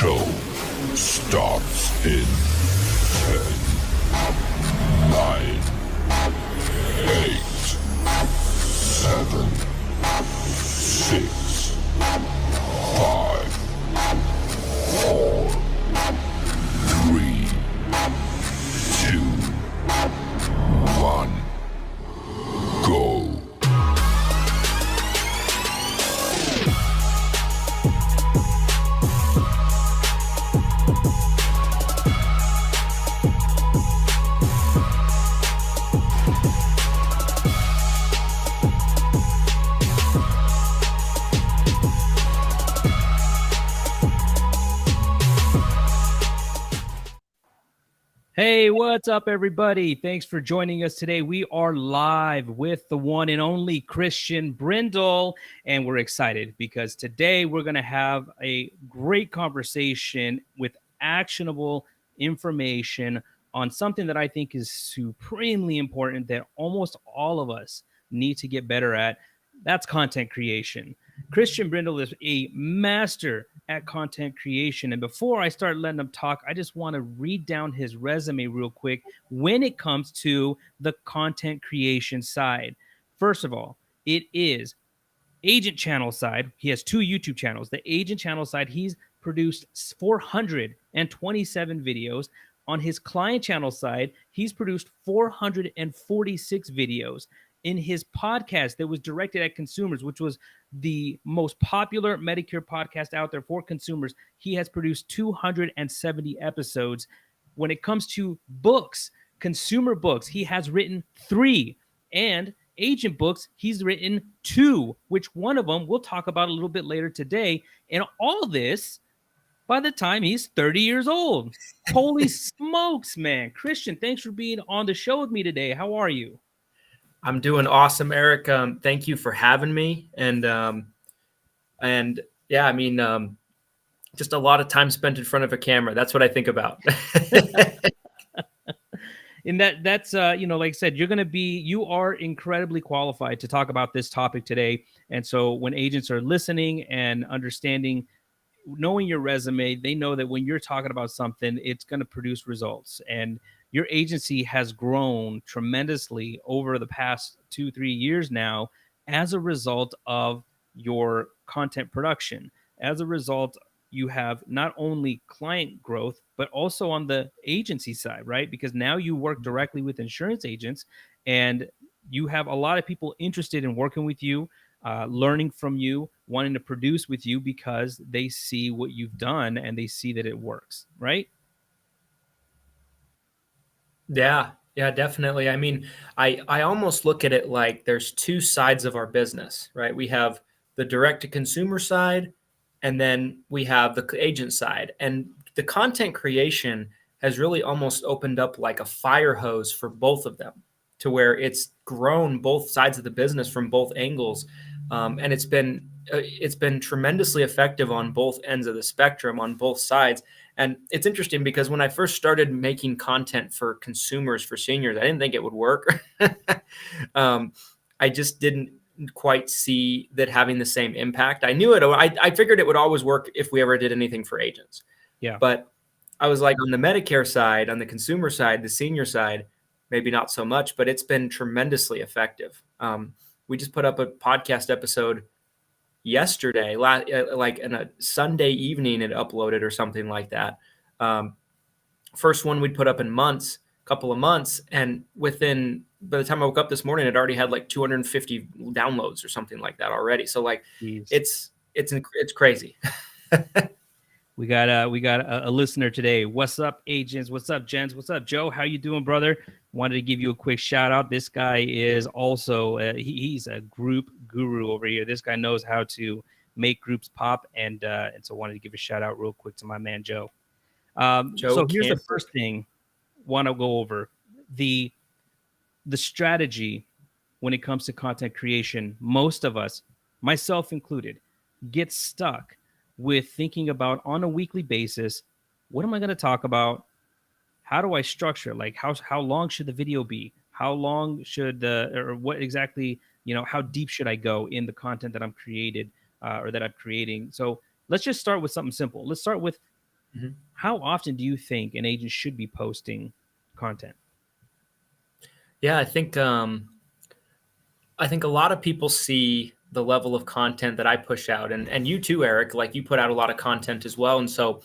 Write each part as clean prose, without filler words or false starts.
show starts in 10, 9, 8, 7, 6, 5, 4, 3, 2, 1, go. Hey, what's up, everybody? Thanks for joining us today. We are live with the one and only Christian Brindle, and we're excited because today we're going to have a great conversation with actionable information on something that I think is supremely important that almost all of us need to get better at. That's content creation. Christian Brindle is a master at content creation. And before I start letting him talk, I just want to read down his resume real quick when it comes to the content creation side. First of all, it is agent channel side. He has 2 YouTube channels. The agent channel side, he's produced 427 videos. On his client channel side, he's produced 446 videos. In his podcast that was directed at consumers, which was the most popular Medicare podcast out there for consumers, he has produced 270 episodes. When it comes to books, consumer books, he has written 3. And agent books, he's written 2, which one of them we'll talk about a little bit later today. And all this by the time he's 30 years old. Holy smokes, man. Christian, thanks for being on the show with me today. How are you? I'm doing awesome, Eric. Thank you for having me. And yeah, I mean, just a lot of time spent in front of a camera. That's what I think about. And that's like I said, you are incredibly qualified to talk about this topic today. And so when agents are listening and understanding, knowing your resume, they know that when you're talking about something, it's going to produce results. And your agency has grown tremendously over the past 2-3 years now as a result of your content production. As a result, you have not only client growth, but also on the agency side, right? Because now you work directly with insurance agents and you have a lot of people interested in working with you, learning from you, wanting to produce with you because they see what you've done and they see that it works, right? Yeah, definitely. I mean, I almost look at it like there's 2 sides of our business, right? We have the direct to consumer side, and then we have the agent side. And the content creation has really almost opened up like a fire hose for both of them, to where it's grown both sides of the business from both angles. And it's been tremendously effective on both ends of the spectrum, on both sides. And it's interesting because when I first started making content for consumers, for seniors, I didn't think it would work. I just didn't quite see that having the same impact. I knew it. I figured it would always work if we ever did anything for agents. Yeah. But I was like, on the Medicare side, on the consumer side, the senior side, maybe not so much, but it's been tremendously effective. We just put up a podcast episode yesterday, like in a Sunday evening, it uploaded or something like that. First one we'd put up in couple of months. And by the time I woke up this morning, it already had like 250 downloads or something like that already. So like, Jeez. it's crazy. We got a listener today. What's up, agents? What's up, gents? What's up, Joe? How you doing, brother? Wanted to give you a quick shout out. This guy is also he's a group guru over here. This guy knows how to make groups pop, and so wanted to give a shout out real quick to my man Joe. So here's the first thing want to go over the strategy when it comes to content creation. Most of us, myself included, get stuck with thinking about on a weekly basis, what am I going to talk about? How do I structure? Like how long should the video be? How long should or what exactly, how deep should I go in the content that I'm creating? So let's just start with something simple. Let's start with Mhm. How often do you think an agent should be posting content? Yeah, I think a lot of people see the level of content that I push out, and you too, Eric. Like, you put out a lot of content as well, and so,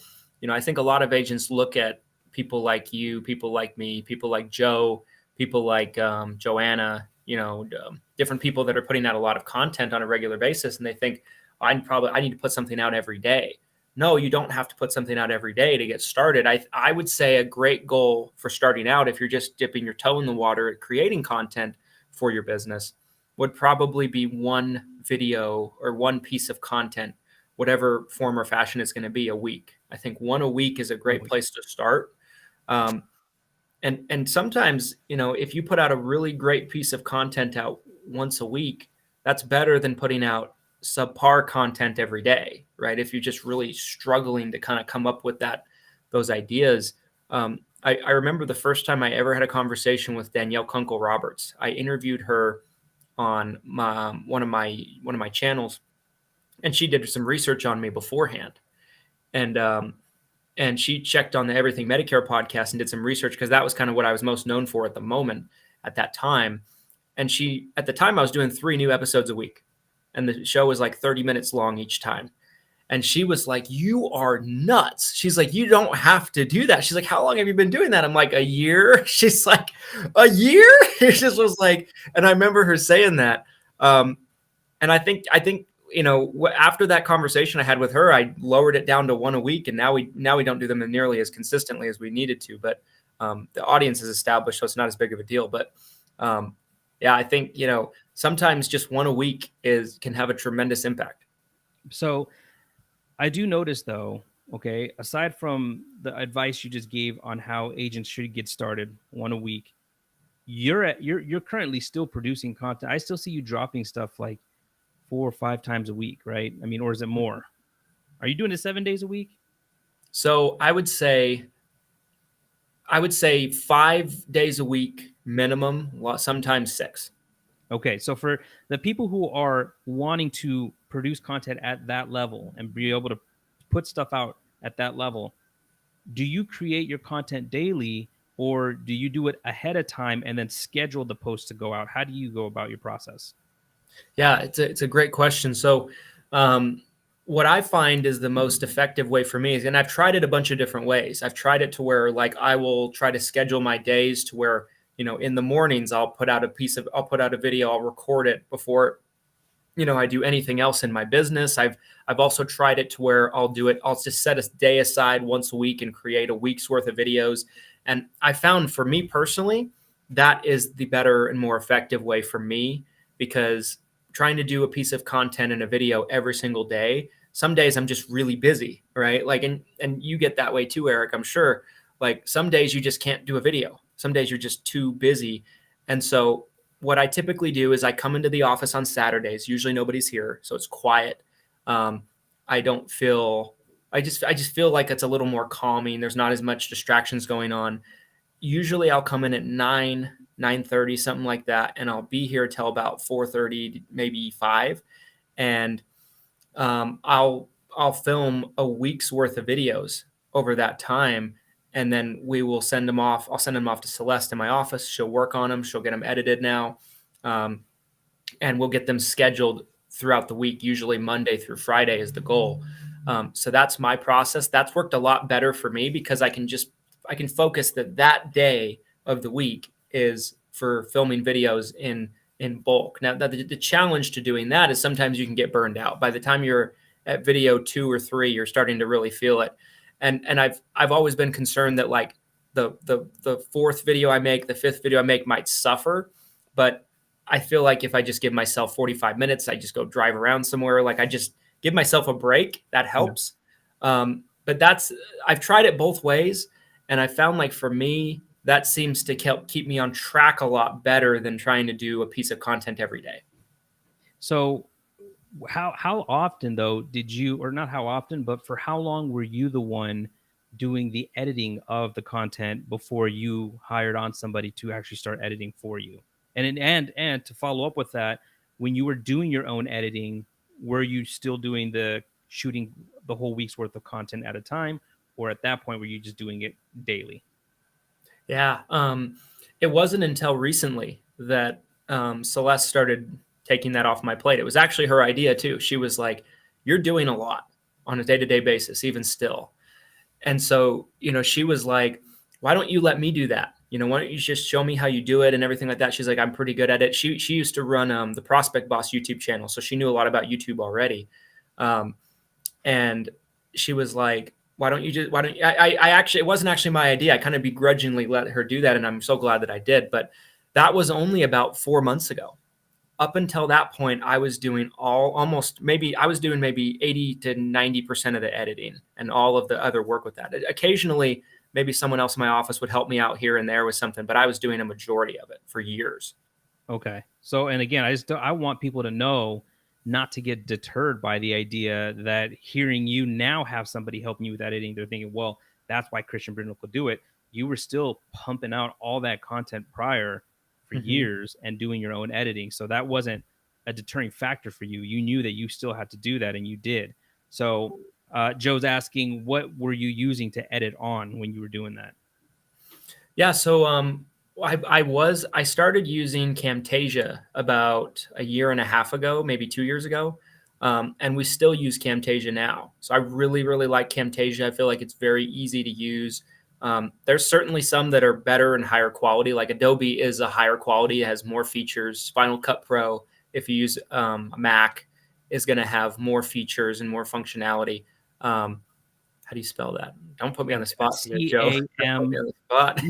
I think a lot of agents look at people like you, people like me, people like Joe, people like Joanna, different people that are putting out a lot of content on a regular basis, and they think I need to put something out every day. No, you don't have to put something out every day to get started. I would say a great goal for starting out, if you're just dipping your toe in the water at creating content for your business, would probably be one video or one piece of content, whatever form or fashion it's going to be, a week. I think one a week is a great place to start. Um, and sometimes, if you put out a really great piece of content out once a week, that's better than putting out subpar content every day, right? If you're just really struggling to kind of come up with those ideas. I remember the first time I ever had a conversation with Danielle Kunkel Roberts. I interviewed her on one of my channels, and she did some research on me beforehand, and she checked on the Everything Medicare podcast and did some research, because that was kind of what I was most known for at the moment, at that time. And at the time, I was doing 3 new episodes a week, and the show was like 30 minutes long each time. And she was like, "You are nuts." She's like, "You don't have to do that." She's like, "How long have you been doing that?" I'm like, "A year." She's like, "A year?" It just was like, and I remember her saying that. And I think after that conversation I had with her, I lowered it down to 1 a week, and now we don't do them nearly as consistently as we needed to. But the audience is established, so it's not as big of a deal. But yeah, I think sometimes just 1 a week can have a tremendous impact. So I do notice, though, okay, aside from the advice you just gave on how agents should get started, 1 a week, you're currently still producing content. I still see you dropping stuff like 4 or 5 times a week, right? I mean, or is it more? Are you doing it 7 days a week? So I would say 5 days a week minimum, sometimes 6. Okay, so for the people who are wanting to produce content at that level and be able to put stuff out at that level, do you create your content daily, or do you do it ahead of time and then schedule the post to go out? How do you go about your process? Yeah, it's a great question. So, what I find is the most effective way for me is, and I've tried it a bunch of different ways. I've tried it to where, like, I will try to schedule my days to where, in the mornings I'll put out a video, I'll record it before, I do anything else in my business. I've also tried it to where I'll just set a day aside once a week and create a week's worth of videos. And I found, for me personally, that is the better and more effective way for me, because trying to do a piece of content in a video every single day, some days I'm just really busy, right? Like, and you get that way too, Eric, I'm sure. Like, some days you just can't do a video. Some days you're just too busy. And so what I typically do is I come into the office on Saturdays. Usually nobody's here, so it's quiet. I don't feel. I just feel like it's a little more calming. There's not as much distractions going on. Usually I'll come in at 9:30, something like that, and I'll be here till about 4:30, maybe 5, and I'll film a week's worth of videos over that time, and then we will send them off. I'll send them off to Celeste in my office. She'll work on them. She'll get them edited now, and we'll get them scheduled throughout the week. Usually Monday through Friday is the goal. So that's my process. That's worked a lot better for me, because I can focus that day of the week is for filming videos in bulk. Now, the challenge to doing that is sometimes you can get burned out. By the time you're at video 2 or 3, you're starting to really feel it. And I've always been concerned that, like, the 4th video I make, the 5th video I make might suffer, but I feel like if I just give myself 45 minutes, I just go drive around somewhere, like, I just give myself a break, that helps. But I've tried it both ways, and I found, like, for me, that seems to keep me on track a lot better than trying to do a piece of content every day. So how often, though, did you, or not how often, but for how long were you the one doing the editing of the content before you hired on somebody to actually start editing for you? And to follow up with that, when you were doing your own editing, were you still doing the shooting the whole week's worth of content at a time, or at that point were you just doing it daily? Yeah. It wasn't until recently that Celeste started taking that off my plate. It was actually her idea too. She was like, "You're doing a lot on a day-to-day basis, even still." And so, she was like, "Why don't you let me do that? Why don't you just show me how you do it and everything like that?" She's like, "I'm pretty good at it." She used to run the Prospect Boss YouTube channel, so she knew a lot about YouTube already. Um, and she was like, why don't you I actually, it wasn't actually my idea. I kind of begrudgingly let her do that, and I'm so glad that I did. But that was only about 4 months ago. Up until that point, I was doing I was doing maybe 80 to 90% of the editing and all of the other work with that. Occasionally, maybe someone else in my office would help me out here and there with something, but I was doing a majority of it for years. Okay. So, and again, I want people to know not to get deterred by the idea that hearing you now have somebody helping you with editing, they're thinking, well, that's why Christian Brindle could do it. You were still pumping out all that content prior for years and doing your own editing. So that wasn't a deterring factor for you. You knew that you still had to do that, and you did. So Joe's asking, what were you using to edit on when you were doing that? Yeah, so I started using Camtasia about a year and a half ago, maybe 2 years ago, and we still use Camtasia now. So I really, really like Camtasia. I feel like it's very easy to use. There's certainly some that are better and higher quality. Like Adobe is a higher quality, it has more features. Final Cut Pro, if you use a Mac, is going to have more features and more functionality. How do you spell that? Don't put me on the spot, Joe. Don't put me on the spot.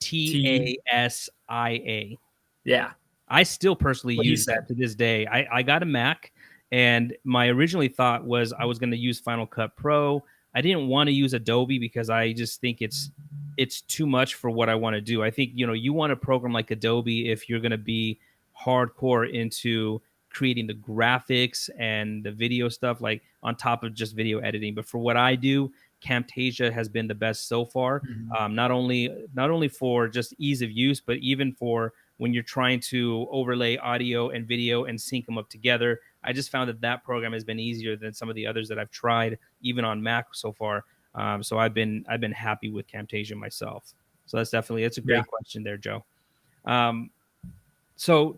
CAMTASIA. Yeah. I still personally What he use that to this day. I got a Mac, and my originally thought was I was going to use Final Cut Pro. I didn't want to use Adobe because I just think it's too much for what I want to do. I think, you want a program like Adobe if you're going to be hardcore into creating the graphics and the video stuff, like on top of just video editing. But for what I do, Camtasia has been the best so far. Not only for just ease of use, but even for when you're trying to overlay audio and video and sync them up together. I just found that program has been easier than some of the others that I've tried, even on Mac so far. So I've been happy with Camtasia myself. So it's a great question there, Joe. So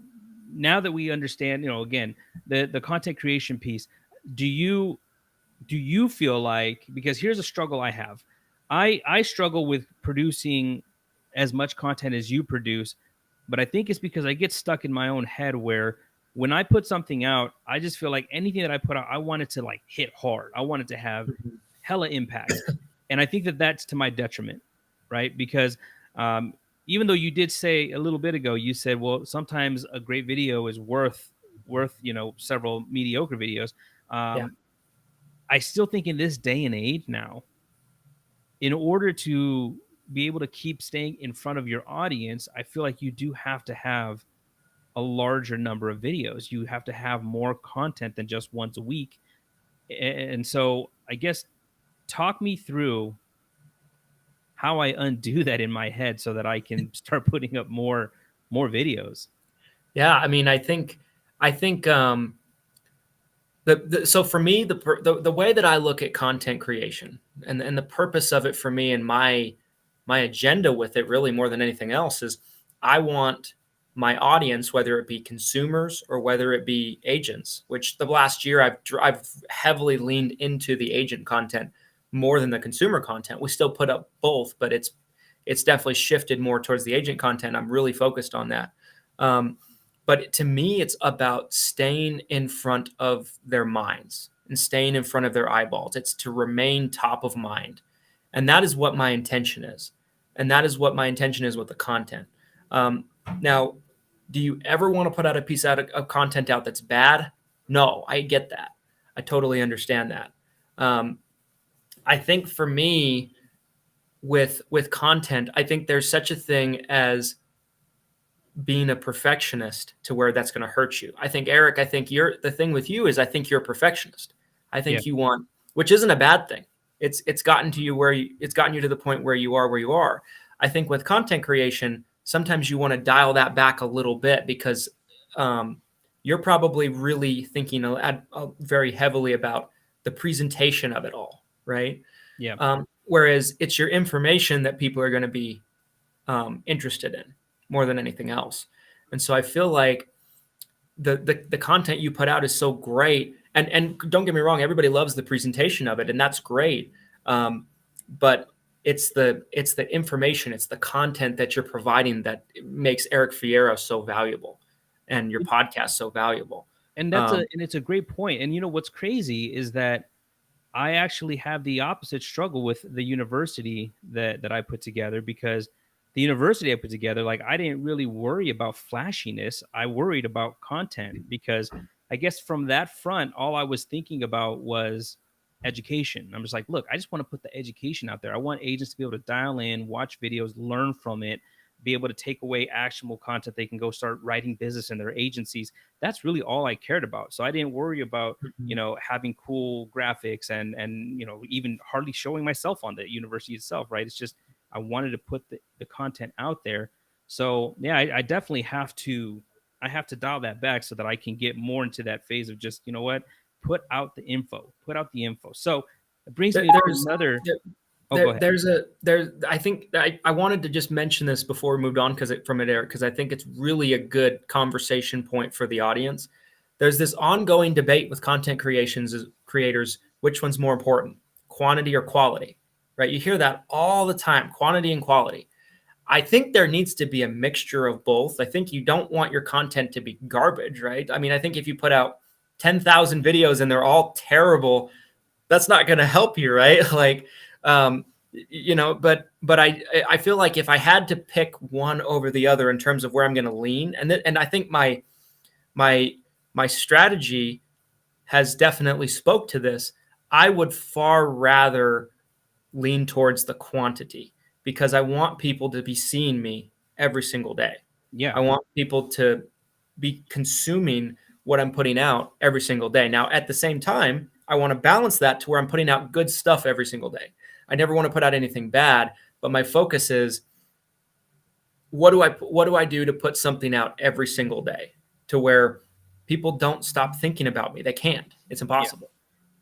now that we understand, again, the content creation piece, do you feel like, because here's a struggle I have. I struggle with producing as much content as you produce, but I think it's because I get stuck in my own head where when I put something out, I just feel like anything that I put out, I want it to like hit hard. I want it to have hella impact. And I think that that's to my detriment, right? Because even though you did say a little bit ago, you said, well, sometimes a great video is worth several mediocre videos. I still think in this day and age now, in order to be able to keep staying in front of your audience, I feel like you do have to have a larger number of videos. You have to have more content than just once a week. And so I guess talk me through how I undo that in my head so that I can start putting up more videos. Yeah, I mean, I think so for me, the way that I look at content creation and the purpose of it for me and my agenda with it, really more than anything else, is I want my audience, whether it be consumers or whether it be agents, which the last year I've heavily leaned into the agent content more than the consumer content. We still put up both, but it's definitely shifted more towards the agent content. I'm really focused on that. But to me, it's about staying in front of their minds and staying in front of their eyeballs. It's to remain top of mind. And that is what my intention is. And that is what my intention is with the content. Now, do you ever want to put out a piece of content out that's bad? No, I get that. I totally understand that. I think for me, with content, I think there's such a thing as being a perfectionist to where that's going to hurt you. I think, Eric, the thing with you is I think you're a perfectionist. I think you want, which isn't a bad thing. It's gotten to you it's gotten you to the point where you are. I think with content creation, sometimes you want to dial that back a little bit because you're probably really thinking very heavily about the presentation of it all, right? Yeah. Whereas it's your information that people are going to be interested in more than anything else. And so I feel like the content you put out is so great. And don't get me wrong, everybody loves the presentation of it, and that's great. But it's the information, it's the content that you're providing that makes Eric Fierro so valuable, and your podcast so valuable. And it's a great point. And you know what's crazy is that I actually have the opposite struggle with the university that I put together, because the university I put together, like, I didn't really worry about flashiness. I worried about content, because I guess from that front, all I was thinking about was education. I'm just like, look, I just want to put the education out there. I want agents to be able to dial in, watch videos, learn from it, be able to take away actionable content. They can go start writing business in their agencies. That's really all I cared about. So I didn't worry about, having cool graphics and, even hardly showing myself on the university itself. Right. It's just, I wanted to put the content out there. So yeah, I definitely have to dial that back so that I can get more into that phase of just, put out the info. So it brings me to another. Go ahead. I think I wanted to just mention this before we moved on Eric, because I think it's really a good conversation point for the audience. There's this ongoing debate with content creators, which one's more important, quantity or quality, right? You hear that all the time, quantity and quality. I think there needs to be a mixture of both. I think you don't want your content to be garbage, right? I mean, I think if you put out 10,000 videos and they're all terrible, that's not going to help you, right? Like, but I feel like if I had to pick one over the other in terms of where I'm going to lean, and I think my strategy has definitely spoke to this, I would far rather lean towards the quantity, because I want people to be seeing me every single day. Yeah. I want people to be consuming what I'm putting out every single day. Now, at the same time, I want to balance that to where I'm putting out good stuff every single day. I never want to put out anything bad, but my focus is, what do I do to put something out every single day to where people don't stop thinking about me? They can't. It's impossible.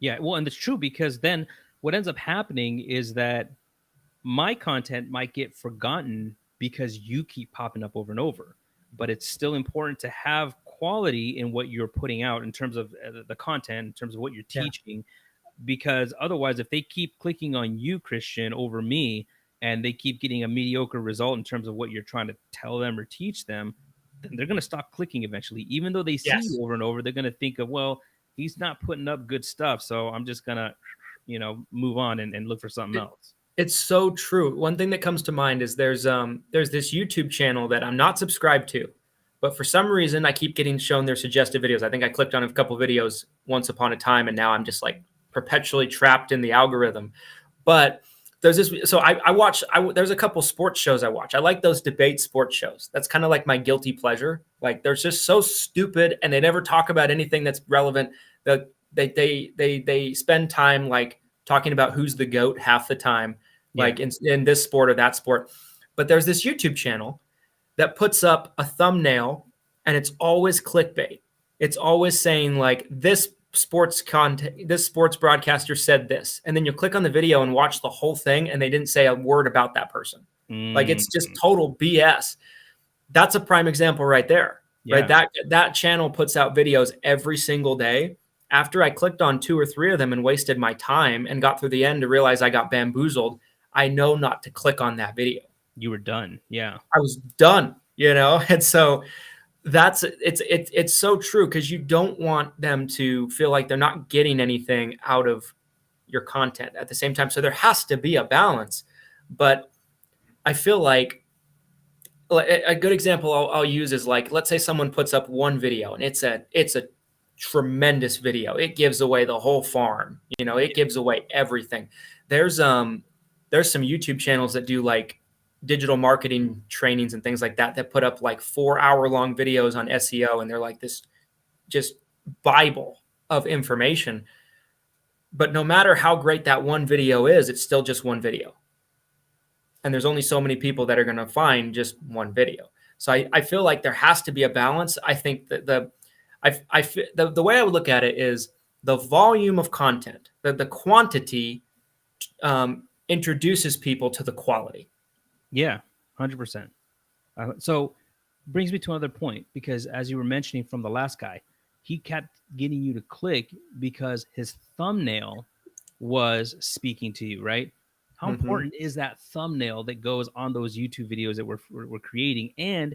Yeah. Well, and it's true, because then what ends up happening is that my content might get forgotten because you keep popping up over and over. But it's still important to have quality in what you're putting out in terms of the content, in terms of what you're teaching, because otherwise, if they keep clicking on you, Christian, over me, and they keep getting a mediocre result in terms of what you're trying to tell them or teach them, then they're going to stop clicking eventually. Even though they see you over and over, they're going to think of, well, he's not putting up good stuff, so I'm just going to, move on and look for something else. It's so true. One thing that comes to mind is there's this YouTube channel that I'm not subscribed to, but for some reason I keep getting shown their suggested videos. I think I clicked on a couple videos once upon a time, and now I'm just like perpetually trapped in the algorithm. But there's this, so there's a couple sports shows I watch. I like those debate sports shows. That's kind of like my guilty pleasure. Like, they're just so stupid, and they never talk about anything that's relevant. They spend time like talking about who's the GOAT half the time, like in this sport or that sport. But there's this YouTube channel that puts up a thumbnail, and it's always clickbait. It's always saying like, this sports broadcaster said this, and then you click on the video and watch the whole thing, and they didn't say a word about that person. Like, it's just total BS. That's a prime example right there. Right? That channel puts out videos every single day. After I clicked on 2 or 3 of them and wasted my time and got through the end to realize I got bamboozled, I know not to click on that video. You were done. Yeah. I was done, And so it's so true, because you don't want them to feel like they're not getting anything out of your content at the same time. So there has to be a balance. But I feel like a good example I'll use is, like, let's say someone puts up one video, and it's a tremendous video. It gives away the whole farm. It gives away everything. There's some YouTube channels that do like digital marketing trainings and things like that put up like 4-hour-long videos on SEO, and they're like this just Bible of information. But no matter how great that one video is, it's still just one video. And there's only so many people that are going to find just one video. So I feel like there has to be a balance. I think that the way I would look at it is, the volume of content, the quantity introduces people to the quality. Yeah, 100%. So brings me to another point, because as you were mentioning from the last guy, he kept getting you to click because his thumbnail was speaking to you, right? How important is that thumbnail that goes on those YouTube videos that we're creating? And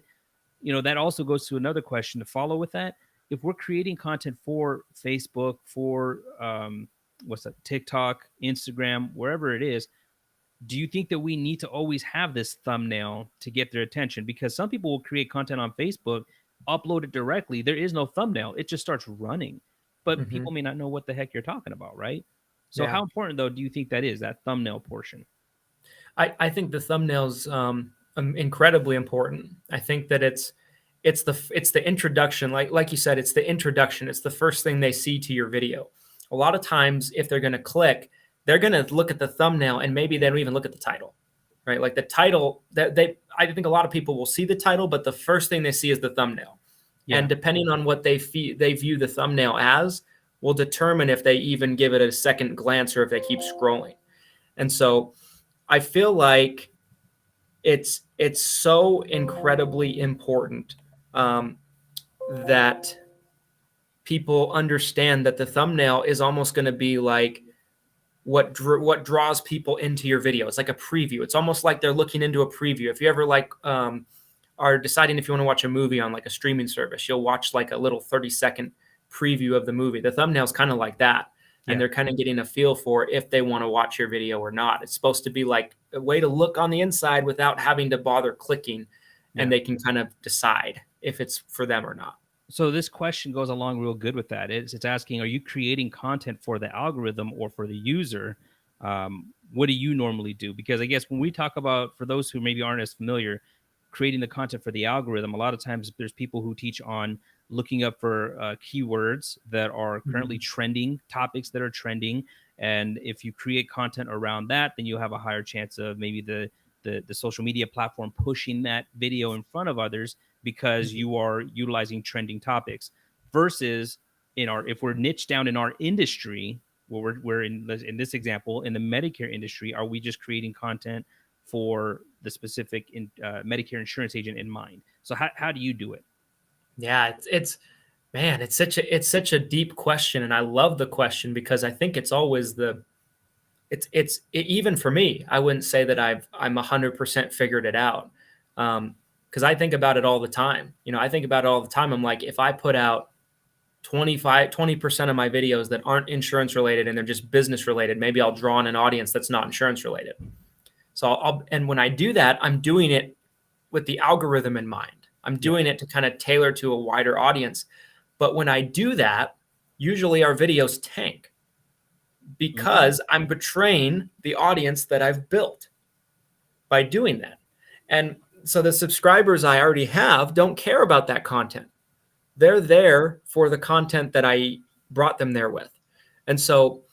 that also goes to another question to follow with that. If we're creating content for Facebook, for what's that, TikTok, Instagram, wherever it is, do you think that we need to always have this thumbnail to get their attention? Because some people will create content on Facebook, upload it directly. There is no thumbnail. It just starts running. But people may not know what the heck you're talking about, right? So how important, though, do you think that is, that thumbnail portion? I think the thumbnail's incredibly important. I think that it's the introduction. Like you said, it's the introduction. It's the first thing they see to your video. A lot of times, if they're going to click, they're going to look at the thumbnail and maybe they don't even look at the title, right? Like the title, I think a lot of people will see the title, but the first thing they see is the thumbnail. Yeah. And depending on what they view the thumbnail as, will determine if they even give it a second glance or if they keep scrolling. And so I feel like it's so incredibly important that people understand that the thumbnail is almost going to be like what draws people into your video. It's like a preview. It's almost like they're looking into a preview. If you ever are deciding if you want to watch a movie on like a streaming service, you'll watch like a little 30-second preview of the movie. The thumbnail's kind of like that. And they're kind of getting a feel for if they want to watch your video or not. It's supposed to be like a way to look on the inside without having to bother clicking, and they can kind of decide if it's for them or not. So this question goes along real good with that. It's asking, are you creating content for the algorithm or for the user? What do you normally do? Because I guess when we talk about, for those who maybe aren't as familiar, creating the content for the algorithm, a lot of times there's people who teach on looking up for keywords that are currently trending, topics that are trending. And if you create content around that, then you'll have a higher chance of maybe the social media platform pushing that video in front of others because you are utilizing trending topics. Versus if we're niche down in our industry, where we're in this example, in the Medicare industry, are we just creating content for the specific Medicare insurance agent in mind? So how do you do it? Yeah, it's such a deep question, and I love the question because I think it's always even for me, I wouldn't say that I'm 100% figured it out, because I think about it all the time. I think about it all the time. I'm like, if I put out 20% of my videos that aren't insurance related and they're just business related, maybe I'll draw in an audience that's not insurance related. So and when I do that, I'm doing it with the algorithm in mind. I'm doing it to kind of tailor to a wider audience. But when I do that, usually our videos tank because I'm betraying the audience that I've built by doing that. And so the subscribers I already have don't care about that content. They're there for the content that I brought them there with. And so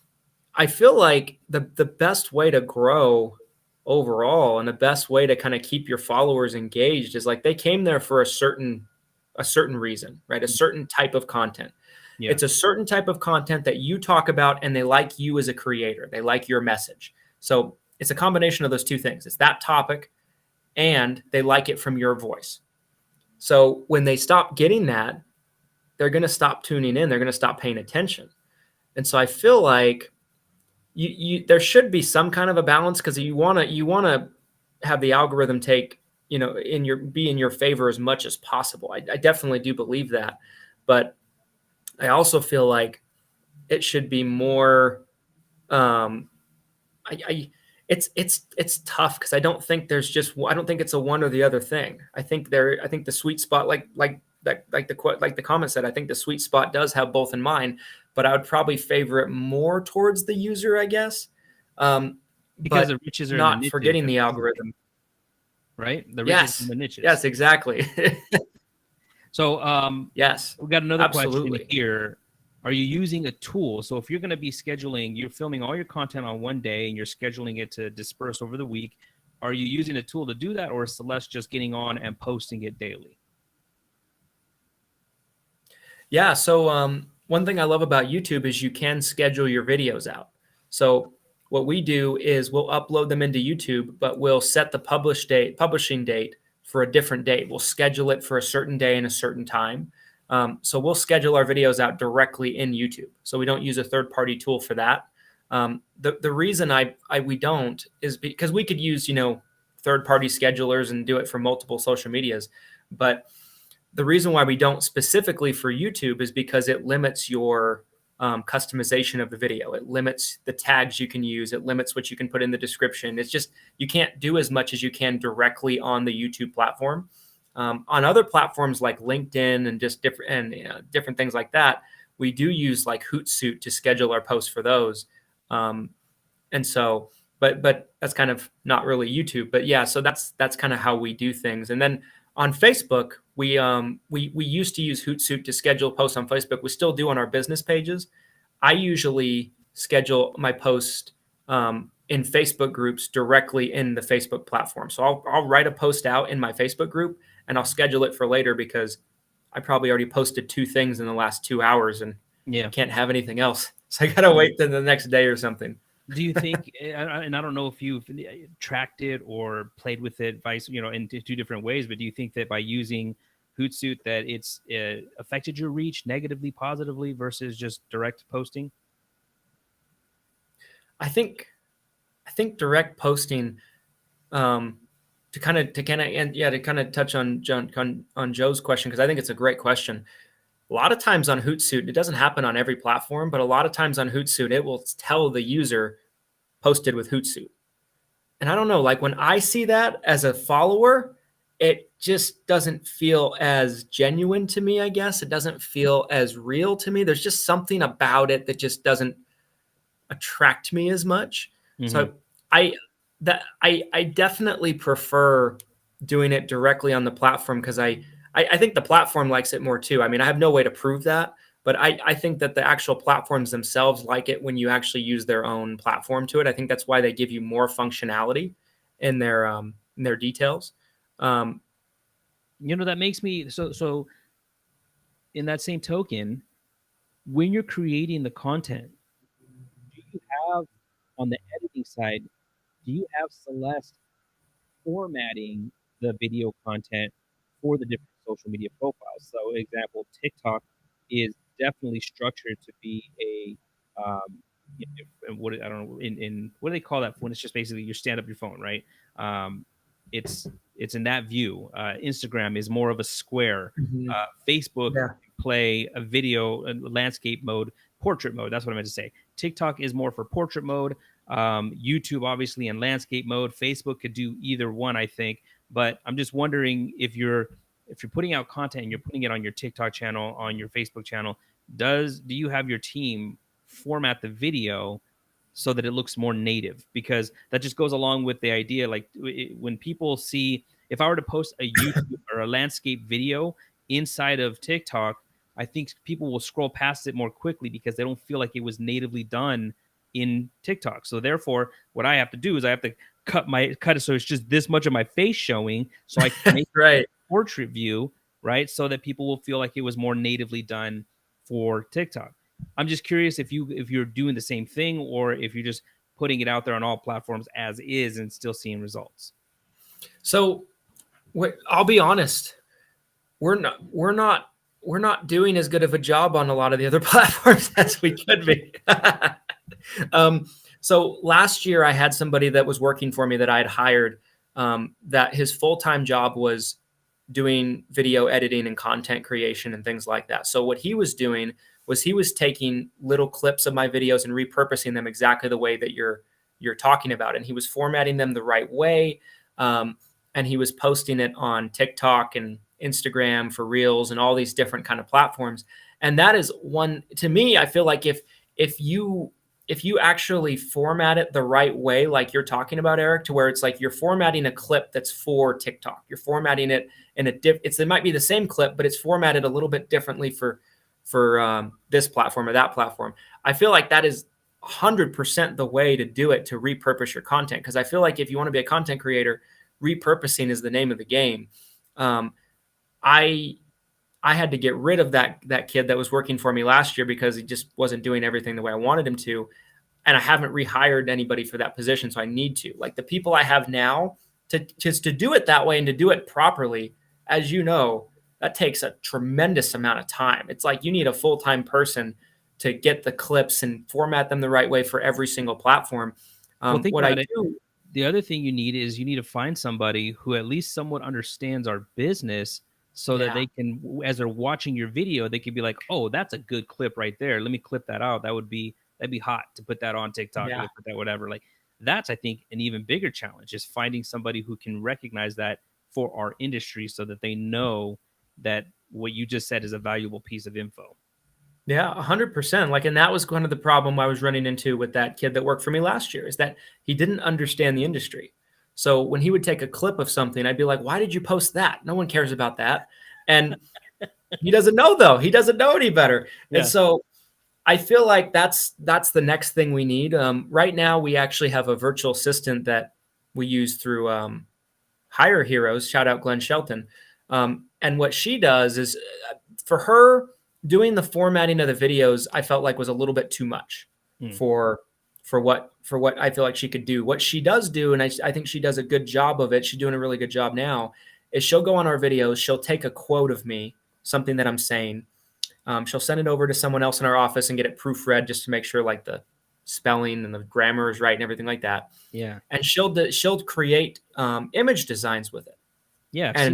I feel like the best way to grow overall and the best way to kind of keep your followers engaged is like they came there for a certain reason, right? A certain type of content. Yeah. It's a certain type of content that you talk about and they like you as a creator. They like your message. So it's a combination of those two things. It's that topic and they like it from your voice. So when they stop getting that, they're going to stop tuning in. They're going to stop paying attention. And so I feel like there should be some kind of a balance because you want to have the algorithm take, be in your favor as much as possible. I definitely do believe that, but I also feel like it should be more. It's tough because I don't think it's a one or the other thing. I think the sweet spot, like the comment said, I think the sweet spot does have both in mind, but I would probably favor it more towards the user, I guess. Because the riches are not forgetting the algorithm, right? The riches and the niches. Yes, exactly. So, yes, we got another absolutely. question here. Are you using a tool? So if you're going to be you're filming all your content on one day and you're scheduling it to disperse over the week, are you using a tool to do that, or is Celeste just getting on and posting it daily? Yeah, so one thing I love about YouTube is you can schedule your videos out. So what we do is we'll upload them into YouTube, but we'll set the publishing date for a different date. We'll schedule it for a certain day and a certain time. So we'll schedule our videos out directly in YouTube. So we don't use a third-party tool for that. The reason we don't is because we could use, third-party schedulers and do it for multiple social medias, but the reason why we don't specifically for YouTube is because it limits your customization of the video. It limits the tags you can use. It limits what you can put in the description. It's just, you can't do as much as you can directly on the YouTube platform. On other platforms like LinkedIn and just different things like that, we do use like Hootsuite to schedule our posts for those. And so, but that's kind of not really YouTube. But yeah, so that's kind of how we do things. And then on Facebook, we used to use Hootsuite to schedule posts on Facebook. We still do on our business pages. I usually schedule my post in Facebook groups directly in the Facebook platform. So I'll write a post out in my Facebook group and I'll schedule it for later because I probably already posted 2 things in the last 2 hours and can't have anything else. So I got to wait till the next day or something. Do you think, and I don't know if you've tracked it or played with it, in 2 different ways, but do you think that by using Hootsuite that it's affected your reach negatively, positively versus just direct posting? I think direct posting, to kind of touch on Joe's question, because I think it's a great question. A lot of times on Hootsuite, it doesn't happen on every platform, but a lot of times on Hootsuite, it will tell the user posted with Hootsuite. And I don't know, like when I see that as a follower, it just doesn't feel as genuine to me, I guess. It doesn't feel as real to me. There's just something about it that just doesn't attract me as much. Mm-hmm. So I definitely prefer doing it directly on the platform because I think the platform likes it more too. I mean, I have no way to prove that, but I think that the actual platforms themselves like it when you actually use their own platform to it. I think that's why they give you more functionality in their details. That makes me so in that same token, when you're creating the content, do you have on the editing side, do you have Celeste formatting the video content for the different social media profiles? So, example, TikTok is definitely structured to be a what I don't know in what do they call that when it's just basically you stand up your phone, right? It's in that view. Instagram is more of a square. Mm-hmm. Facebook play a video, landscape mode, portrait mode. That's what I meant to say. TikTok is more for portrait mode. YouTube obviously in landscape mode. Facebook could do either one, I think. But I'm just wondering if you're putting out content and you're putting it on your TikTok channel, on your Facebook channel, do you have your team format the video so that it looks more native? Because that just goes along with the idea, like when people see, if I were to post a YouTube or a landscape video inside of TikTok, I think people will scroll past it more quickly because they don't feel like it was natively done in TikTok. So therefore, what I have to do is I have to cut it so it's just this much of my face showing, so I can make right. portrait view, right? So that people will feel like it was more natively done for TikTok. I'm just curious if you're doing the same thing or if you're just putting it out there on all platforms as is and still seeing results. So I'll be honest, we're not doing as good of a job on a lot of the other platforms as we could be. So last year I had somebody that was working for me that I had hired, that his full-time job was doing video editing and content creation and things like that. So what he was doing was he was taking little clips of my videos and repurposing them exactly the way that you're talking about. And he was formatting them the right way. And he was posting it on TikTok and Instagram for Reels and all these different kind of platforms. And that is one, to me, I feel like if you actually format it the right way, like you're talking about, Eric, to where it's like you're formatting a clip that's for TikTok, you're formatting it in it might be the same clip, but it's formatted a little bit differently for this platform or that platform. I feel like that is 100% the way to do it, to repurpose your content. Because I feel like if you want to be a content creator, repurposing is the name of the game. I I had to get rid of that kid that was working for me last year because he just wasn't doing everything the way I wanted him to. And I haven't rehired anybody for that position. So I need to. Like the people I have now to do it that way and to do it properly, as you know, that takes a tremendous amount of time. It's like you need a full-time person to get the clips and format them the right way for every single platform. Well, think What I about it. do, The other thing you need is you need to find somebody who at least somewhat understands our business so that yeah, they can, as they're watching your video, they can be like, oh, that's a good clip right there. Let me clip that out. That'd be hot to put that on TikTok or yeah. to put that whatever. Like that's, I think, an even bigger challenge is finding somebody who can recognize that for our industry so that they know that what you just said is a valuable piece of info. Yeah, 100%. Like, and that was kind of the problem I was running into with that kid that worked for me last year is that he didn't understand the industry. So when he would take a clip of something, I'd be like, "Why did you post that? No one cares about that." And he doesn't know though. He doesn't know any better. And Yeah. so I feel like that's the next thing we need. Right now, we actually have a virtual assistant that we use through Hire Heroes. Shout out Glenn Shelton. And what she does is for her doing the formatting of the videos, I felt like was a little bit too much Hmm. for what I feel like she could do. What she does do, and I think she does a good job of it. She's doing a really good job now. Is she'll go on our videos, she'll take a quote of me, something that I'm saying. She'll send it over to someone else in our office and get it proofread just to make sure like the spelling and the grammar is right and everything like that. Yeah. And she'll create image designs with it. Yeah. I've seen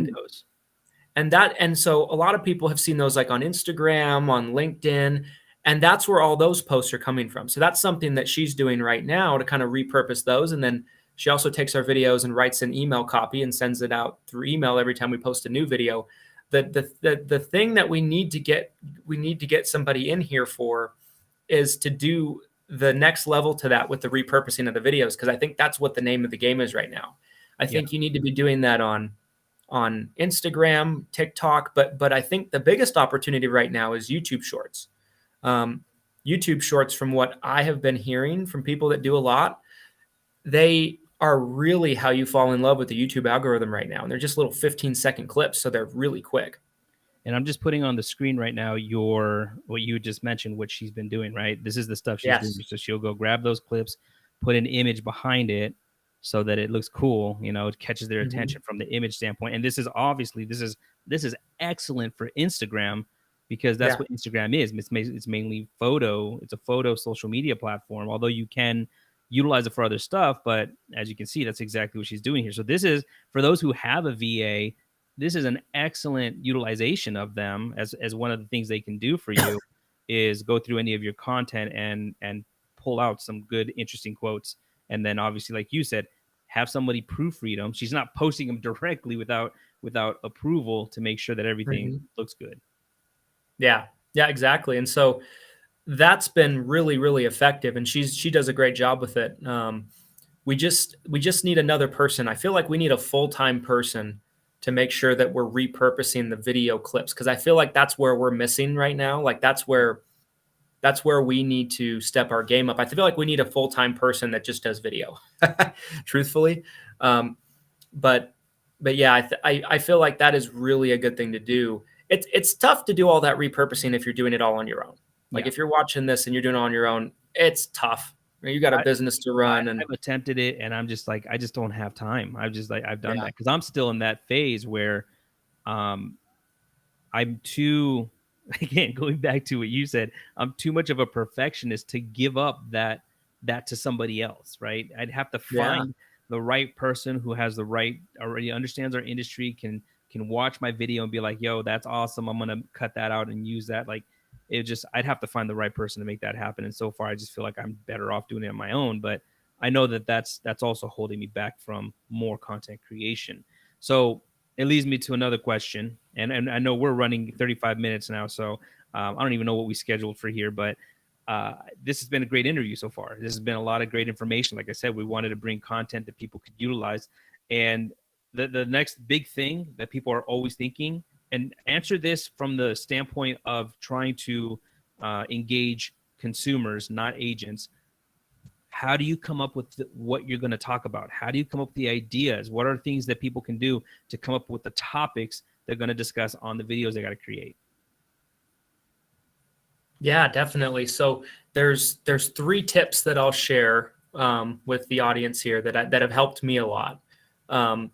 And those. and so a lot of people have seen those like on Instagram, on LinkedIn, and that's where all those posts are coming from. So that's something that she's doing right now to kind of repurpose those. And then she also takes our videos and writes an email copy and sends it out through email every time we post a new video. The thing that we need to get somebody in here for is to do the next level to that with the repurposing of the videos, because I think that's what the name of the game is right now. I Yeah. think you need to be doing that on Instagram, TikTok, but I think the biggest opportunity right now is YouTube Shorts. Um, YouTube Shorts, from what I have been hearing from people that do a lot, they are really how you fall in love with the YouTube algorithm right now. And they're just little 15-second clips, so they're really quick. And I'm just putting on the screen right now what you just mentioned, what she's been doing, right? This is the stuff she's doing. Yes. So she'll go grab those clips, put an image behind it so that it looks cool, it catches their Mhm. attention from the image standpoint. And this is obviously this is excellent for Instagram because that's Yeah. what Instagram is. It's mainly photo. It's a photo social media platform, although you can utilize it for other stuff, but as you can see, that's exactly what she's doing here. So this is for those who have a VA, this is an excellent utilization of them as one of the things they can do for you is go through any of your content and pull out some good interesting quotes, and then obviously like you said, have somebody proofread them. She's not posting them directly without approval to make sure that everything Mhm. looks good. Yeah. Yeah, exactly. And so that's been really, really effective, and she does a great job with it. We just need another person. I feel like we need a full-time person to make sure that we're repurposing the video clips, because I feel like that's where we're missing right now. Like that's where we need to step our game up. I feel like we need a full-time person that just does video, truthfully. Um, but yeah, I feel like that is really a good thing to do. It's tough to do all that repurposing if you're doing it all on your own. Like Yeah. if you're watching this and you're doing it on your own, it's tough. You got a business to run, and I've attempted it and I'm just like, I just don't have time. I've done yeah, that because I'm still in that phase where um I'm too, again, going back to what you said, I'm too much of a perfectionist to give up that to somebody else, right? I'd have to yeah, find the right person who has the right, already understands our industry, can watch my video and be like, yo, that's awesome. I'm gonna cut that out and use that. Like I'd have to find the right person to make that happen. And so far I just feel like I'm better off doing it on my own. But I know that that's also holding me back from more content creation. So it leads me to another question, and I know we're running 35 minutes now, so I don't even know what we scheduled for here, but this has been a great interview so far. This has been a lot of great information. Like I said, we wanted to bring content that people could utilize, and the next big thing that people are always thinking, and answer this from the standpoint of trying to engage consumers, not agents. How do you come up with what you're going to talk about? How do you come up with the ideas? What are things that people can do to come up with the topics they're going to discuss on the videos they got to create? Yeah, definitely. So there's three tips that I'll share with the audience here that have helped me a lot. Um,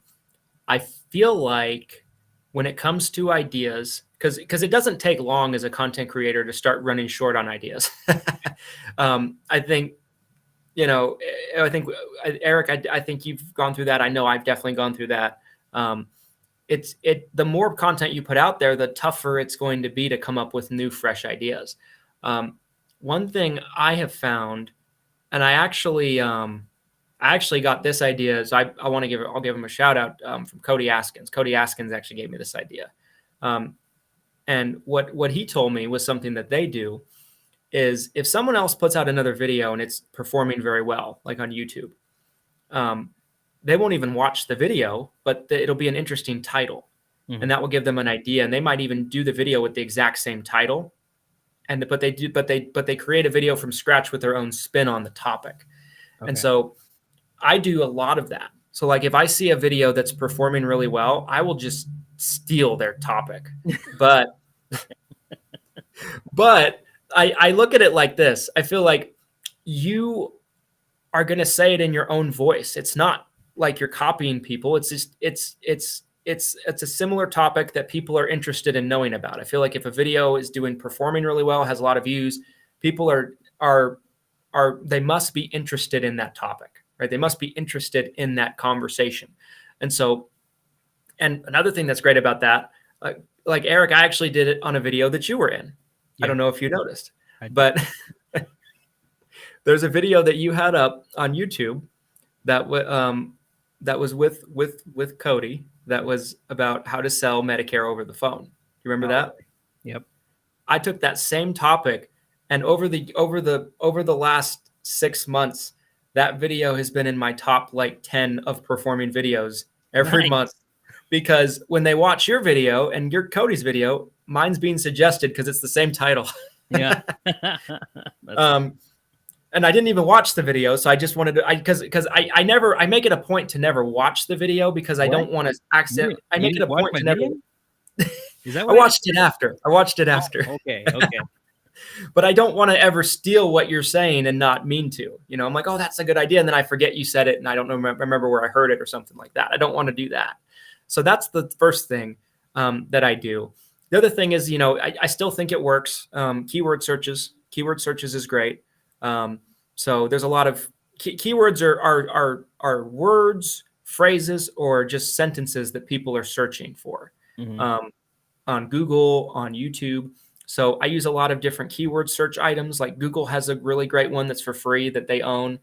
I feel like when it comes to ideas, because it doesn't take long as a content creator to start running short on ideas. I think, I think Eric, I think you've gone through that. I know I've definitely gone through that. Um, the more content you put out there, the tougher it's going to be to come up with new, fresh ideas. One thing I have found, and I actually got this idea. So I'll give him a shout out from Cody Askins. Cody Askins actually gave me this idea. And what he told me was something that they do is if someone else puts out another video and it's performing very well, like on YouTube, they won't even watch the video, but it'll be an interesting title. Mhm. And that will give them an idea. And they might even do the video with the exact same title. But they create a video from scratch with their own spin on the topic. Okay. And so I do a lot of that. So like if I see a video that's performing really well, I will just steal their topic. But I look at it like this. I feel like you are going to say it in your own voice. It's not like you're copying people. It's just it's a similar topic that people are interested in knowing about. I feel like if a video is performing really well, has a lot of views, people are they must be interested in that topic, right? They must be interested in that conversation. And so, and another thing that's great about that, like Eric, I actually did it on a video that you were in. Yeah. I don't know if you noticed, but there's a video that you had up on YouTube that was with Cody, that was about how to sell Medicare over the phone. You remember that? Yep. I took that same topic, and over the last 6 months, that video has been in my top like 10 of performing videos every month, because when they watch your video and your Cody's video, mine's being suggested because it's the same title. Yeah. And I didn't even watch the video, so I just wanted to, because I make it a point to never watch the video because I don't want to accident. I make it a point to never. Is that I watched it after. Okay. Okay. But I don't want to ever steal what you're saying and not mean to. I'm like, oh, that's a good idea, and then I forget you said it, and I don't remember where I heard it or something like that. I don't want to do that. So that's the first thing that I do. The other thing is, I still think it works. Keyword searches. Keyword searches is great. So there's a lot of keywords are words, phrases, or just sentences that people are searching for on Google, on YouTube. So I use a lot of different keyword search items. Like Google has a really great one that's for free that they own.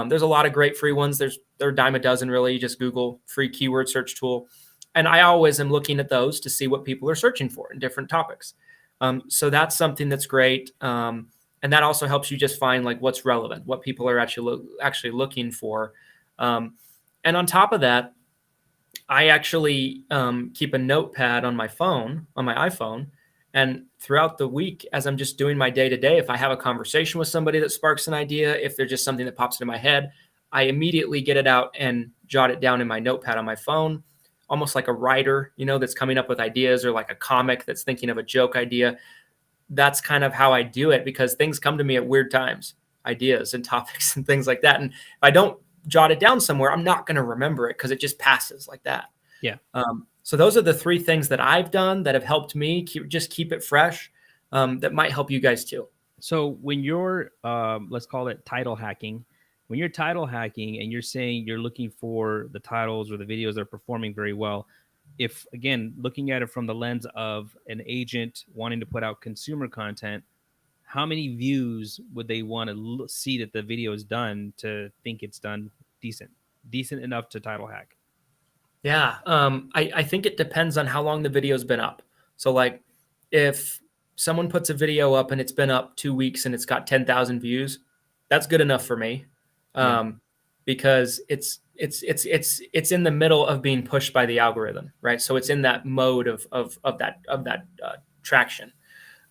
There's a lot of great free ones. They're a dime a dozen, really. You just Google free keyword search tool. And I always am looking at those to see what people are searching for in different topics. So that's something that's great. And that also helps you just find like what's relevant, what people are actually looking for. And on top of that, I actually keep a notepad on my iPhone. And throughout the week, as I'm just doing my day-to-day, if I have a conversation with somebody that sparks an idea, if there's just something that pops into my head, I immediately get it out and jot it down in my notepad on my phone, almost like a writer, that's coming up with ideas, or like a comic that's thinking of a joke idea. That's kind of how I do it, because things come to me at weird times, ideas and topics and things like that. And if I don't jot it down somewhere, I'm not going to remember it because it just passes like that. Yeah. So those are the three things that I've done that have helped me keep it fresh. That might help you guys too. So when you're, let's call it title hacking, when you're title hacking and you're saying you're looking for the titles or the videos that are performing very well, if, again, looking at it from the lens of an agent wanting to put out consumer content, how many views would they want to see that the video is done to think it's done decent enough to title hack? Yeah. I think it depends on how long the video's been up. So like if someone puts a video up and it's been up 2 weeks and it's got 10,000 views, that's good enough for me. Because it's in the middle of being pushed by the algorithm, right? So it's in that mode of that traction.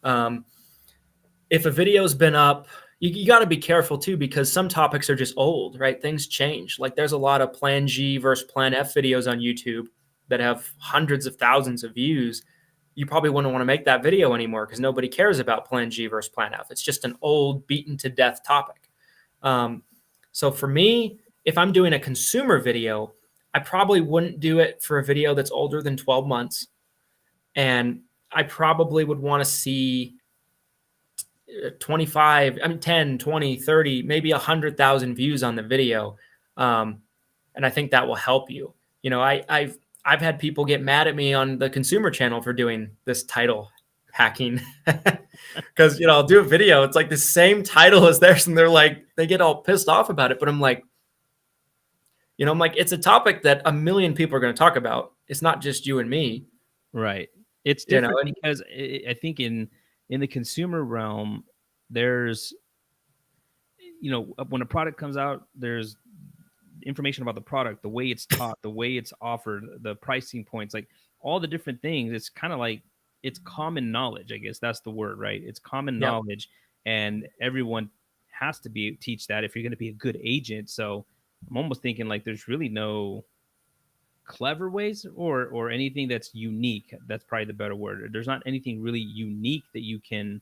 If a video's been up, you got to be careful too, because some topics are just old, right? Things change. Like there's a lot of Plan G versus Plan F videos on YouTube that have hundreds of thousands of views, you probably wouldn't want to make that video anymore because nobody cares about Plan G versus Plan F. It's just an old, beaten to death topic. So for me, if I'm doing a consumer video, I probably wouldn't do it for a video that's older than 12 months. And I probably would want to see 10, 20, 30, maybe 100,000 views on the video. And I think that will help you. You know, I've had people get mad at me on the consumer channel for doing this title hacking because, you know, I'll do a video. It's like the same title as theirs. And they're like, they get all pissed off about it. But I'm like, it's a topic that a million people are going to talk about. It's not just you and me. Right. It's different because I think in the consumer realm, there's, you know, when a product comes out, there's information about the product, the way it's taught, the way it's offered, the pricing points, like all the different things. It's kind of like, it's common knowledge. I guess that's the word, right? It's common knowledge, and everyone has to teach that if you're going to be a good agent. So I'm almost thinking like there's really no clever ways or anything that's unique. That's probably the better word. There's not anything really unique that you can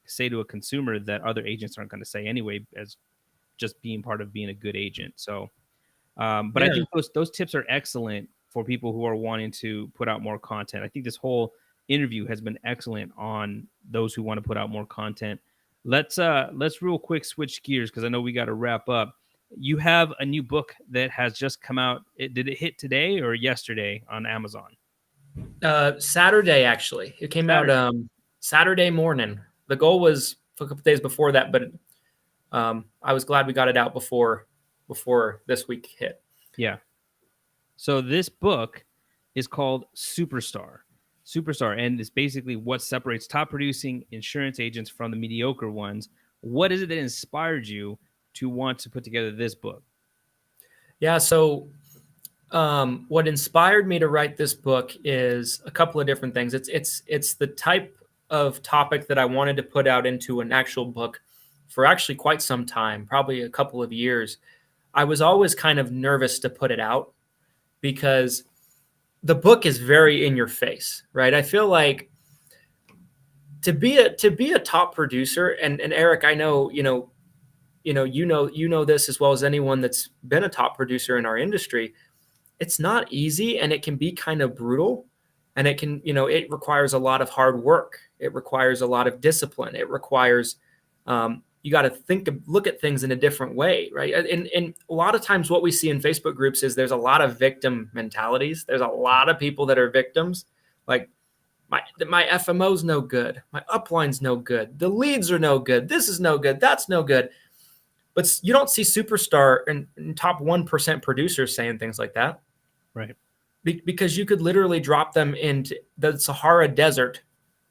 say to a consumer that other agents aren't going to say anyway, as just being part of being a good agent. So, but I think those tips are excellent for people who are wanting to put out more content. I think this whole interview has been excellent on those who want to put out more content. Let's real quick switch gears because I know we got to wrap up. You have a new book that has just come out. Did it hit today or yesterday on Amazon? Saturday, actually. It came out Saturday morning. The goal was for a couple days before that, but I was glad we got it out before this week hit. Yeah. So this book is called Superstar, and it's basically what separates top producing insurance agents from the mediocre ones. What is it that inspired you to want to put together this book? Yeah. So what inspired me to write this book is a couple of different things. It's the type of topic that I wanted to put out into an actual book for actually quite some time, probably a couple of years. I was always kind of nervous to put it out because the book is very in your face, right? I feel like to be a top producer, and Eric, I know, you know this as well as anyone that's been a top producer in our industry. It's not easy, and it can be kind of brutal, and it can, it requires a lot of hard work. It requires a lot of discipline. It requires, you got to look at things in a different way, right? And a lot of times what we see in Facebook groups is there's a lot of victim mentalities. There's a lot of people that are victims. Like my FMO's no good. My upline's no good. The leads are no good. This is no good. That's no good. But you don't see superstar and top 1% producers saying things like that. Right. Because you could literally drop them into the Sahara Desert,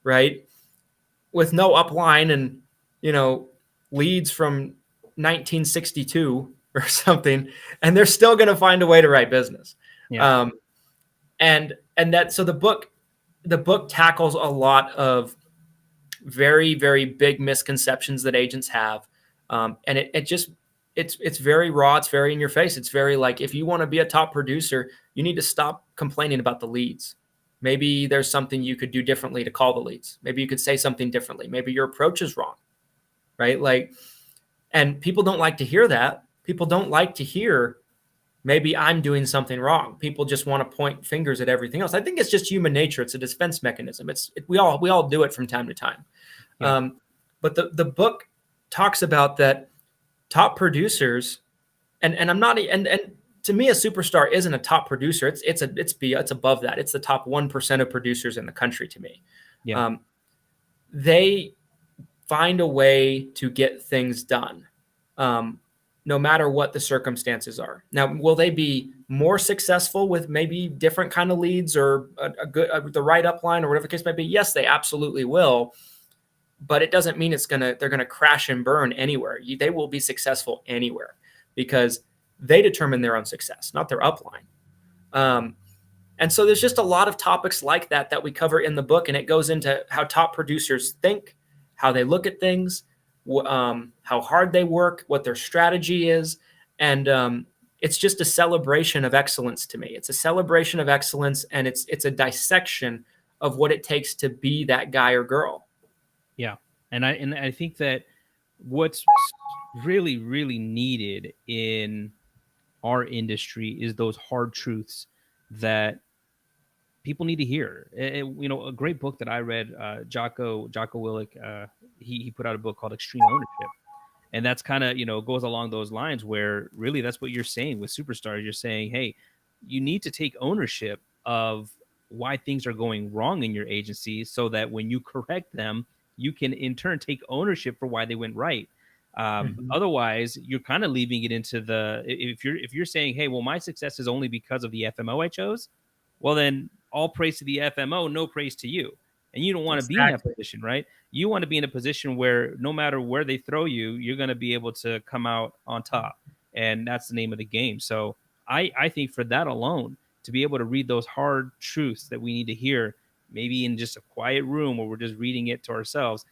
right? With no upline and, leads from 1962 or something, and they're still going to find a way to write business. Yeah. So the book tackles a lot of very, very big misconceptions that agents have. And it's very raw. It's very in your face. It's very like, if you want to be a top producer, you need to stop complaining about the leads. Maybe there's something you could do differently to call the leads. Maybe you could say something differently. Maybe your approach is wrong, right? Like, and people don't like to hear that. People don't like to hear, maybe I'm doing something wrong. People just want to point fingers at everything else. I think it's just human nature. It's a defense mechanism. We all do it from time to time. Yeah. But the book talks about that top producers, and I'm not, and to me, a superstar isn't a top producer. It's above that. It's the top 1% of producers in the country to me. Yeah. They find a way to get things done, no matter what the circumstances are. Now, will they be more successful with maybe different kind of leads or the right upline or whatever the case might be? Yes, they absolutely will. But it doesn't mean they're gonna crash and burn anywhere. They will be successful anywhere because they determine their own success, not their upline. And so there's just a lot of topics like that we cover in the book, and it goes into how top producers think, how they look at things, how hard they work, what their strategy is, and it's just a celebration of excellence to me. It's a celebration of excellence, and it's a dissection of what it takes to be that guy or girl. Yeah. And I think that what's really, really needed in our industry is those hard truths that people need to hear. You know, a great book that I read, Jocko Willick, he put out a book called Extreme Ownership. And that's kind of, you know, goes along those lines where really that's what you're saying with superstars. You're saying, hey, you need to take ownership of why things are going wrong in your agency so that when you correct them, you can in turn take ownership for why they went right. Mhm. Otherwise, you're kind of leaving it into the if you're saying, hey, well, my success is only because of the FMO I chose, well, then all praise to the FMO, no praise to you. And you don't want to be in that Exactly. position, right? You want to be in a position where no matter where they throw you, you're going to be able to come out on top. And that's the name of the game. So I think for that alone, to be able to read those hard truths that we need to hear, maybe in just a quiet room where we're just reading it to ourselves,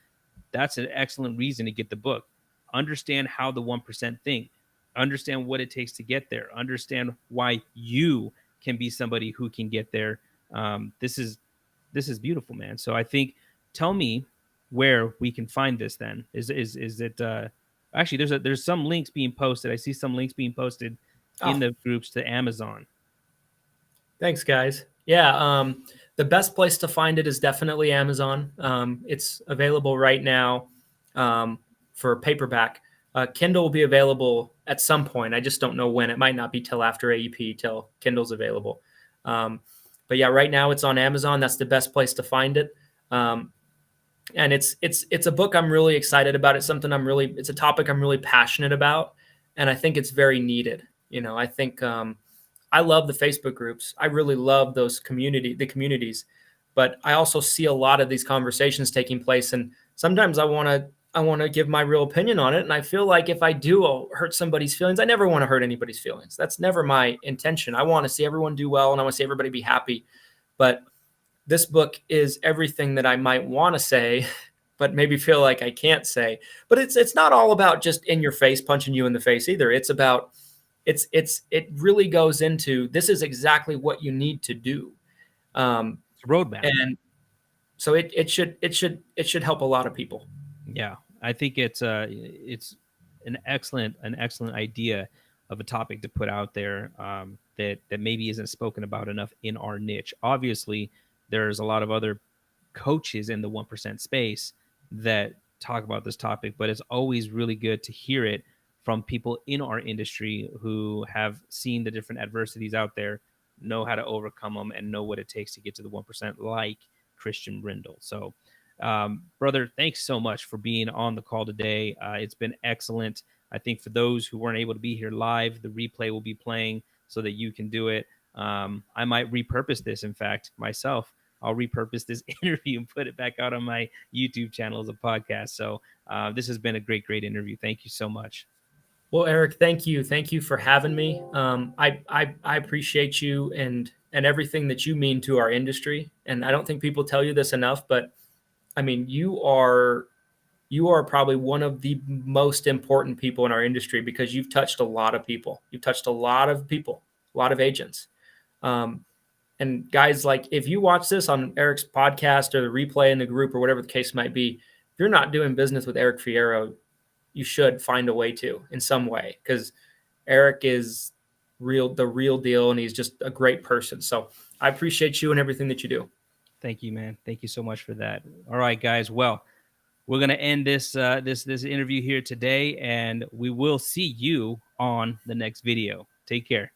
that's an excellent reason to get the book. Understand how the 1% think, understand what it takes to get there, understand why you can be somebody who can get there. This is beautiful, man. So I think, tell me where we can find this. Then is it? Actually, there's some links being posted. I see some links being posted in Oh, the groups to Amazon. thanks, guys. Yeah, the best place to find it is definitely Amazon. It's available right now for paperback. Kindle will be available at some point. I just don't know when. It might not be till after AEP till Kindle's available. Um, but yeah, right now it's on Amazon. That's the best place to find it. Um, and it's a book I'm really excited about. It's a topic I'm really passionate about, and I think it's very needed. You know, I think I love the Facebook groups. I really love the communities, but I also see a lot of these conversations taking place, and sometimes I want to give my real opinion on it, and I feel like if I do hurt somebody's feelings, I never want to hurt anybody's feelings. That's never my intention. I want to see everyone do well, and I want to see everybody be happy, but this book is everything that I might want to say, but maybe feel like I can't say. But it's not all about just in your face, punching you in the face either. It's about it really goes into this is exactly what you need to do, It's a roadmap. and so it should help a lot of people. Yeah, I think it's an excellent idea of a topic to put out there, that maybe isn't spoken about enough in our niche. Obviously, there's a lot of other coaches in the 1% space that talk about this topic, but it's always really good to hear it from people in our industry who have seen the different adversities out there, know how to overcome them, and know what it takes to get to the 1%, like Christian Brindle. So brother, thanks so much for being on the call today. It's been excellent. I think for those who weren't able to be here live, the replay will be playing so that you can do it. I might repurpose this, in fact, myself. I'll repurpose this interview and put it back out on my YouTube channel as a podcast. So this has been a great, great interview. Thank you so much. Well, Eric, thank you for having me. I appreciate you and everything that you mean to our industry. And I don't think people tell you this enough, but I mean, you are probably one of the most important people in our industry because you've touched a lot of people. You've touched a lot of people, a lot of agents. And guys, like if you watch this on Eric's podcast or the replay in the group or whatever the case might be, if you're not doing business with Eric Fierro, you should find a way to in some way because Eric is the real deal, and he's just a great person. So I appreciate you and everything that you do. Thank you, man. Thank you so much for that. All right, guys. Well, we're gonna end this interview here today, and we will see you on the next video. Take care.